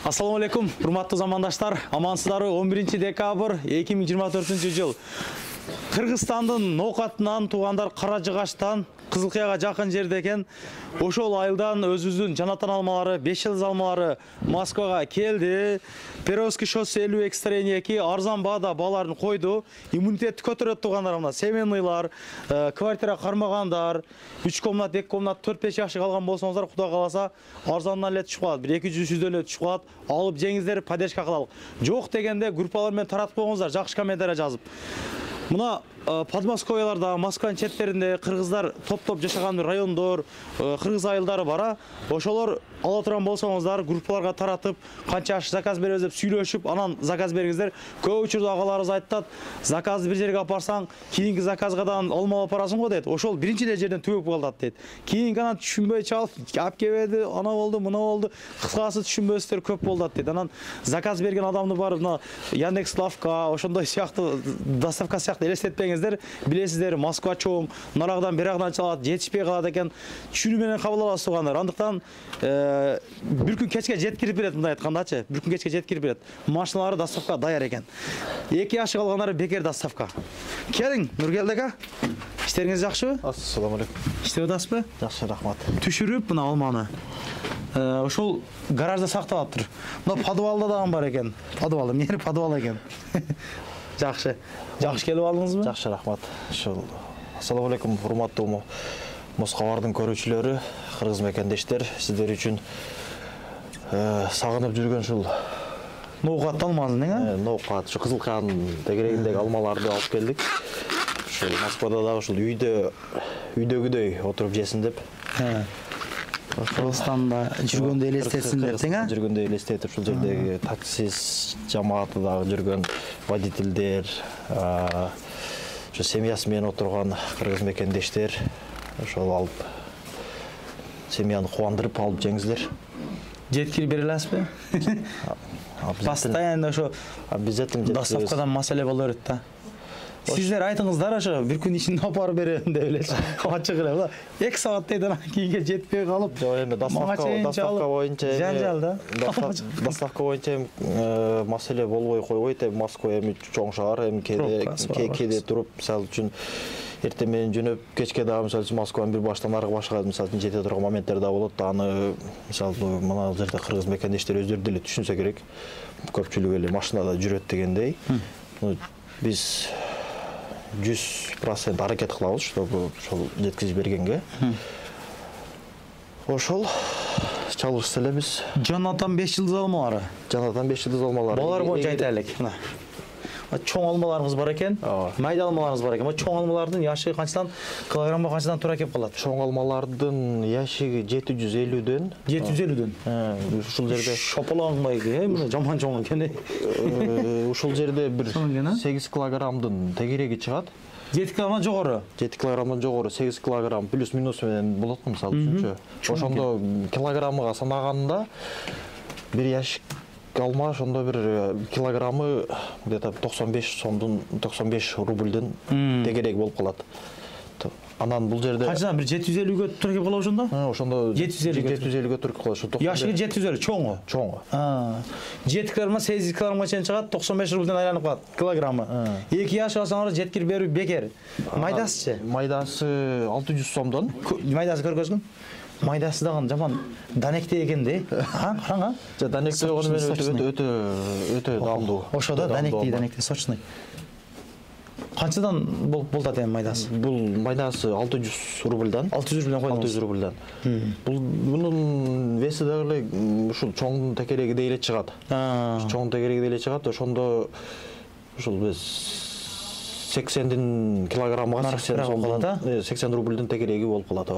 Assalamu alaikum, урматтуу замандаштар. Амансыздарбы? 11 декабрь 2024 жыл. Кыргызстандын Ноокатынан туугандар Каражыгаштан Кызылкаяга жакын жерде экен. Ошол айылдан өзүбүздүн жанатан алмалары, 5 жылдыз алмалары Москвага келди. Перовский шоссе 50 экстра 2 арзан баада баларын койду. Иммунитетти көтөрөт туугандар мына семенныйлар, квартира кармагандар, 3 комнат, 2 комнат, 4-5 жашка калган болсоңуздар, Кудай кааласа арзандан эле түшүп калат. 1-200 эле түшүп калат. Алып жеңиздер, поддержка кылалык. Жок дегенде группалар менен таратып койгуңуздар, жакшы комментарий жазып. Мына Подмосковьяларда, Москванын четтеринде кыргыздар топ-топ жашаган райондор, кыргыз айылдары бар. Ошолор ала турган болсоңуздар, группаларга таратып, канча заказ беребиз деп сүйлөшүп, анан заказ бериңиздер. Көп учурда агаларыбыз айтат, заказды бир жерге апарсаң, кийинки заказгадан алма алып барасың го дейт. Ошол биринчи эле жерден түгөп калат дейт. Кийинки анан түшүнбөй чалып, алып келбеди, ана болду, мына болду. Кыскасы түшүнбөстөр көп болду дейт. Анан заказ берген адамды барып, мына Яндекс Лавка, ошондой сыяктуу доставка сыяктуу элестетпеңиздер. Билесиздер, Москва чоң, нарагдан бирагдан чалат, жетишпей калат экен. Түшүнүү менен кабыл аласыз туугандар. Андыктан бир күн кечке жеткирип берет, мындай айткандачы. Бир күн кечке жеткирип берет. Машиналары доставка даяр экен. 2 жашы калгандар бекер доставка. Келиң, Нургелди ака. Иштериңиз жакшыбы? Ассаламу алейкум. Иштеп атасызбы? Жакшы, рахмат. Түшүрүп мына алманы. Ошол гаражда сакталаптыр. Мына подвалда дагы бар экен. Подвал, эмне подвал экен? Жакшы. Жакшы келип алдыңызбы? Жакшы, рахмат. Ассаламу алейкум, урматтуу Москвалардын көрүүчүлөрү, кыргыз мекендештер, сиздер үчүн сагынып жүргөн ушул Ноокат алмазын, Ноокат, ушу Кызылкаянын тегерегиндеги алмаларды алып келдик. Ушул Москвада дагы ушул үйдөгүдөй отуруп жесин деп. Кыргызстанда жүргөндө элестетсин деп, жүргөндө элестетип, ушул жердеги таксист жамааты дагы жүргөн водительдер, ушу семьясы менен отурган кыргыз мекендештер, ошол алып семьяны кубандырып алып жеңиздер. Жеткирип бере аласызбы? Постоянно ошо обязательно доставкадан маселе боло берет да. Сиздер айтыңыздар, ошо бир күн ичинде апарып берем деп элечи. Ачык эле. 2 сааттайт анан кийинге жетпей калып. Жок, эми доставка боюнча жанжал да. Доставка боюнча маселе болбой койбойт. Москва эми чоң шаар, эми кээде туруп, мисалы үчүн эртең менен жөнөп, кечке дагы мисалы үчүн Москванын бир баштан аркы башка мисалы үчүн жете турган моменттер да болот. Аны мисалы мына жерде кыргыз мекендештер өздөрү деле түшүнсө керек. Көпчүлүк эле машинада жүрөт дегендей. Биз 100% аракет кылабыз, чтобы ошол жеткизип бергенге. Ошол чалышса эле биз. Жанатан 5 жылдыз алмалары. Жанатан 5 жылдыз алмалары. Балар боюнча айтайлык. Мына. Чоң алмаларыңыз бар экен, майда алмаларыңыз бар экен. Чоң алмалардын яшыгы канчадан, килограмма канчадан туура кеп калат? Чоң алмалардын яшыгы 750дөн. 750дөн. Ушул жерде шополоңбай, мына жаман чоң экен. Ушул жерде бир 8 килограммдын тегереги чыгат. 7 килограммдан жогору. 7 килограммдан жогору 8 килограмм плюс-минус менен болот, мисалы үчүнчү. Ошондо килограммыга санаганда бир яшык алма ошондо бир килограммы где-то 95 сомдун 95 рубльден тегерек болуп калат. Анан бул жерде канчадан бир 750гө туура кеп калат ошондо? Ошондо 750гө туура кеп калат. Яшыгы 750, чоңу. Чоңу. 7 килограмма 8 килограммга чейин чыгат, 95 рубльден айланып калат килограммы. 2 жаш алсаңар жеткирип берүү бекер. Майдасычы? Майдасы 600 сомдон. Майдасы көргөзгүн. Майдасы дагы жаман данектей экен да. Караңа. Данектей болгону менен өтө даамдуу. Ошодо данектей сочный. Канчадан болот эми майдасы? Бул майдасы 600 рубльдан. 600 рубльдан койдуңуз. 600 рубльдан. Бунун веси дагы ушул чоң текерегидей эле чыгат. Чоң текерегидей эле чыгат. Ошондо ушул биз 80 килограммга 80 сомдон 80 рубльден тегереги болуп калат.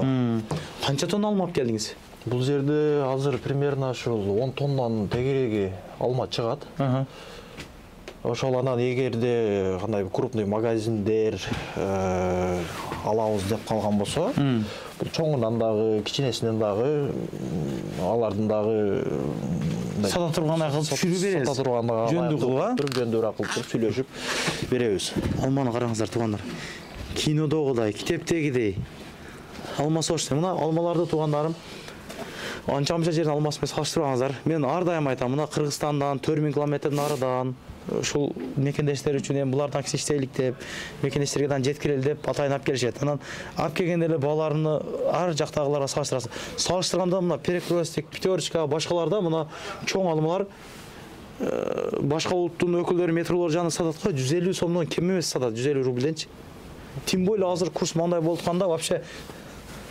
Канча тонна алма алып келдиңиз? Бул жерде азыр примерно ушул 10 тоннанын тегереги алма чыгат. Ошол анан эгерде кандай крупный магазиндер алабыз деп калган болсо, бул чоңунан дагы, кичинесинен дагы алардын дагы сата тургандай кылып түшүрүп беребиз. Сата тургандай жөндүү кылып, жөндүүрөөк кылып сүйлөшүп беребиз. Алманы караңыздар туугандар. Кинодогудай, китептегидей. Алма сочный. Мына алмаларды туугандарым Анча мынча жерден алмас эмес, салыштырбаңыздар. Мен ар дайым айтам, мына Кыргызстандан 4000 километр нарыдан ушул мекендештер үчүн эми булардан кичиштейлик деп, мекендештерге дан жеткирели деп атайын алып келишет. Анан алып келгенде эле баларны ар жактагыларга салыштырасыз. Салыштырганда мына Перекрестик, Пятерочка, башкаларда мына чоң алмалар башка улуттун өкүлдөрү, метролор жаны сатат го, 150 сомдон кем эмес сатат, 150 рубльденчи. Тем более азыр курс мындай болутканда вообще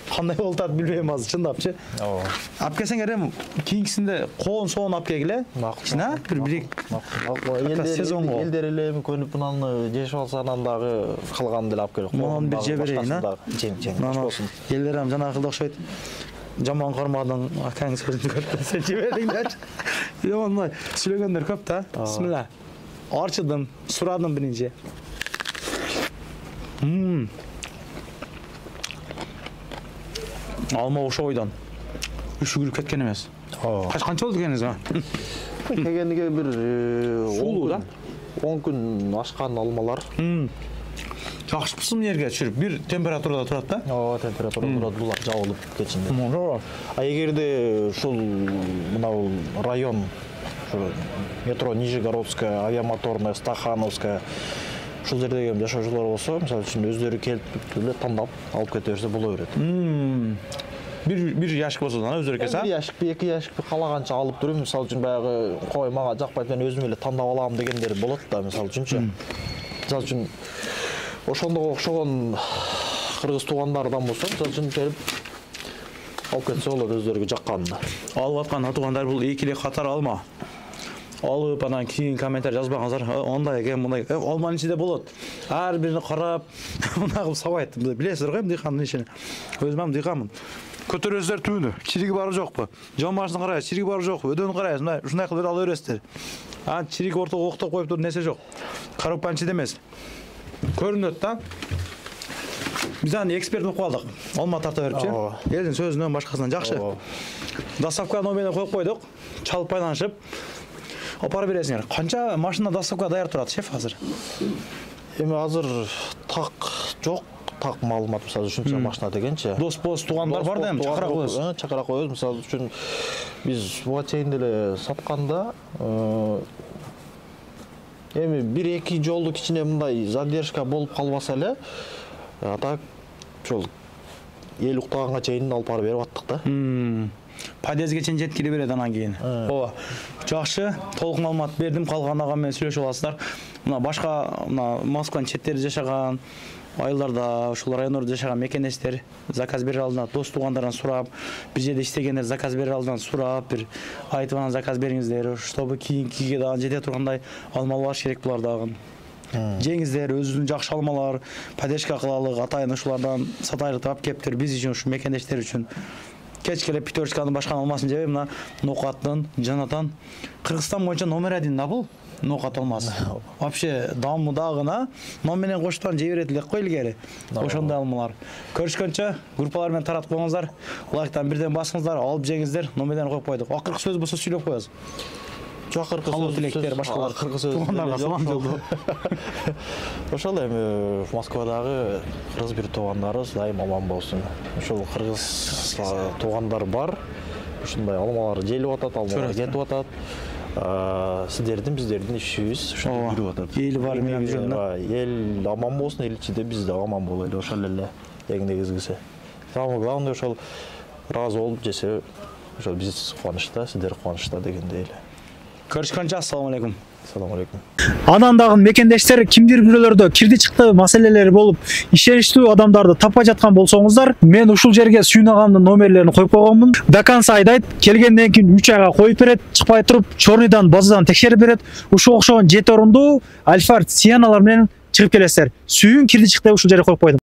кандай болуп атат билбейм азыр, чындапчы. Ооба. Алып келсең эрем кийинкисинде коон соон алып келгиле. Чына бир Элдер эле көнүп мынаны жешип алса анан дагы калганын деле алып келип. Мунун бир жеберейин, а? Жем. Элдерем жанагылда окшойт. Жаман кармадың, акаң сөзүн көрдү. Сен жебердиң дачы. Жаман сүйлөгөндөр көп да. Бисмилла. Арчыдым, сурадым биринчи. Алма ошо ойдан. Үшүгүлүп кеткен эмес. Канча болду келгениңиз? Келгениге бир сулуу да. 10 күн ашкан алмалар. Жакшы пысым жерге түшүрүп, бир температурада турат да? Ооба, температурада турат, булар жабылып кетишинде. А эгерде ушул мынау район, метро Нижегородская, авиамоторная, Стахановская, ушул жердеги жашоочулар болсо, мисалы үчүн өздөрү келип эле тандап алып кете берсе боло берет. Бир яшык болсо да өздөрү келсе. Бир яшык, эки яшык калаганча алып туруп, мисалы үчүн баягы кой мага жакпайт, мен өзүм эле тандап алам дегендер болот да, мисалы үчүнчү. Мисалы үчүн ошондого окшогон кыргыз туугандардан болсо, мисалы үчүн келип алып кетсе болот өздөрүгө жакканына. Алып аткан туугандар бул эки эле катар алма. Алып анан кийин комментарий жазбаңыздар. Ондай экен, мындай алманын ичинде болот. Ар биrini карап, мына кылып сабайт. Билесиздер го, дыйкандын ишин. Өзүм дыйканмын. Көтөрөсүздөр түбүнү. Чириги бары жокпу? Жон башын карайсыз, чириги бары жокпу? Өдөнү карайсыз, мына ушундай кылып ала бересиздер. Чирик ортого октоп коюп туруп нерсе жок. Коробканын ичинде эмес. Көрүнөт да. Биз аны эксперт болуп калдык. Алма тарта берипчи. Элдин сөзүнөн башкасынан жакшы. Доставка номерин коюп койдук. Чалып байланышып апарып бересиңер. Канча машина доставка даяр турат, шеф азыр? Эми азыр так жок, так маалымат, мисалы ушунча машина дегенчи. Дос туугандар бар да эми чакыра коебуз. Чакыра коебуз, мисалы үчүн биз буга чейин деле сатканда эми бир-эки жолду кичине мындай задержка болуп калбаса эле, так ошол эл уктаганга чейин алып барып берип аттык да. Подъездге чейин жеткире берет анан кийин. Ооба. Жакшы, толук маалымат бердим, калган ага менен сүйлөшүп аласыздар. Мына башка Москванын четтерде жашаган айылдарда, ушул райондордо жашаган мекендештер заказ бере алдынан дос туугандардан сурап, бир жерде иштегендер заказ бере алдынан сурап, бир айтып анан заказ бериңиздер, чтобы кийинкиге дагы жете тургандай алмалар керек булар дагы. Жеңиздер, өзүнүн жакшы алмалар, поддержка кылалык, атайын ушулардан сатайлык алып кептир, биз үчүн, ушу мекендештер үчүн. Кечкеле Пятерочканын башка алмасын жебей, мына Нокаттын, Жанатан. Кыргызстан боюнча номер 1 да бул Нокат алмасы. Вообще дамудагына номер менен коштон жей берет элек кой илгери. Ошондой алмалар. Көрүшкөнчө группалар менен таратып коюңуздар, лайктан бирден басыңыздар, алып жеңиздер, номерден коюп койдук. Акыркы сөз болсо сүйлөп коебуз. Жок, акыркы сөз тилектер башкалар. Акыркы сөз туугандарга салам жолдо. Ошол эми Москвадагы кыргыз бир туугандарыбыз дайым аман болсун. Ошол кыргыз туугандар бар. Ушундай алмалар желип атат, алмалар кетип атат. Биздердин ишибиз ушундай жүрүп атат. Эл бар менен жүрөм да. Эл аман болсун, эл ичинде биз да аман бололу, ошол эле эң негизгиси. Самое главное ошол разы болуп жесе, ошол биз кубанычта, сиздер кубанычта дегендей эле. Көрүшкөнчө ассалам алейкум. Assalamu alaikum. Анан дагы мекендештер кимдир бирөөлөрдө кирди чыкты маселелери болуп, ишеничтүү адамдарды таппай жаткан болсоңуздар, мен ушул жерге Сүйүн агамдын номерлерин коюп койгонмун. Даканса айдайт, келгенден кийин 3 айга коюп берет, чыкпай туруп, Чорныйдан базадан текшерип берет. Ушул окшогон 7 орундуу Альфа Сианалар менен чыгып келесиздер. Сүйүн кирди чыкты ушул жерге коюп койдум.